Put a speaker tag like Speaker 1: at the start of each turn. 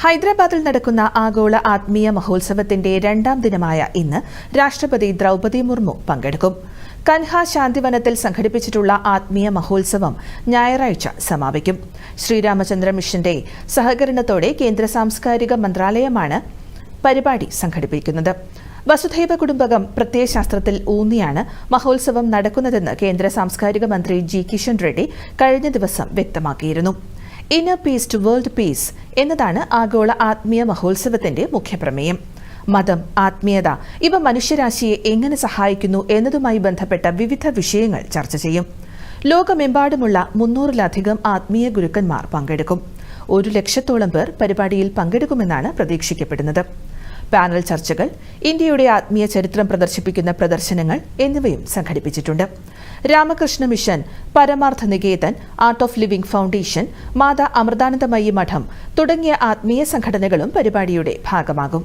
Speaker 1: ഹൈദരാബാദിൽ നടക്കുന്ന ആഗോള ആത്മീയ മഹോത്സവത്തിന്റെ രണ്ടാം ദിനമായ ഇന്ന് രാഷ്ട്രപതി ദ്രൗപദി മുർമു പങ്കെടുക്കും. കൻഹ ശാന്തിവനത്തിൽ സംഘടിപ്പിച്ചിട്ടുള്ള ആത്മീയ മഹോത്സവം ഞായറാഴ്ച സമാപിക്കും. ശ്രീരാമചന്ദ്ര മിഷന്റെ സഹകരണത്തോടെ കേന്ദ്ര സാംസ്കാരിക മന്ത്രാലയമാണ് പരിപാടി സംഘടിപ്പിക്കുന്നത്. വസുധൈവ കുടുംബകം പ്രത്യയശാസ്ത്രത്തിൽ ഊന്നിയാണ് മഹോത്സവം നടക്കുന്നതെന്ന് കേന്ദ്ര സാംസ്കാരിക മന്ത്രി ജി കിഷൻ റെഡ്ഡി കഴിഞ്ഞ ദിവസം വ്യക്തമാക്കിയിരുന്നു. Inner peace to world peace എന്നതാണ് ആഗോള ആത്മീയ മഹോത്സവത്തിന്റെ മുഖ്യപ്രമേയം. മതം, ആത്മീയത ഇവ മനുഷ്യരാശിയെ എങ്ങനെ സഹായിക്കുന്നു എന്നതുമായി ബന്ധപ്പെട്ട വിവിധ വിഷയങ്ങൾ ചർച്ച ചെയ്യും. ലോകമെമ്പാടുമുള്ള 300-ലധികം ആത്മീയ ഗുരുക്കന്മാർ പങ്കെടുക്കും. 100,000-ഓളം പേർ പരിപാടിയിൽ പങ്കെടുക്കുമെന്നാണ് പ്രതീക്ഷിക്കപ്പെടുന്നത്. പാനൽ ചർച്ചകൾ, ഇന്ത്യയുടെ ആത്മീയ ചരിത്രം പ്രദർശിപ്പിക്കുന്ന പ്രദർശനങ്ങൾ എന്നിവയും സംഘടിപ്പിച്ചിട്ടുണ്ട്. Ramakrishna Mission, Parmarth Niketan, art of living foundation, Mata Amritanandamayi Math തുടങ്ങിയ ആത്മീയ സംഘടനകളും പരിപാടിയുടെ ഭാഗമാകും.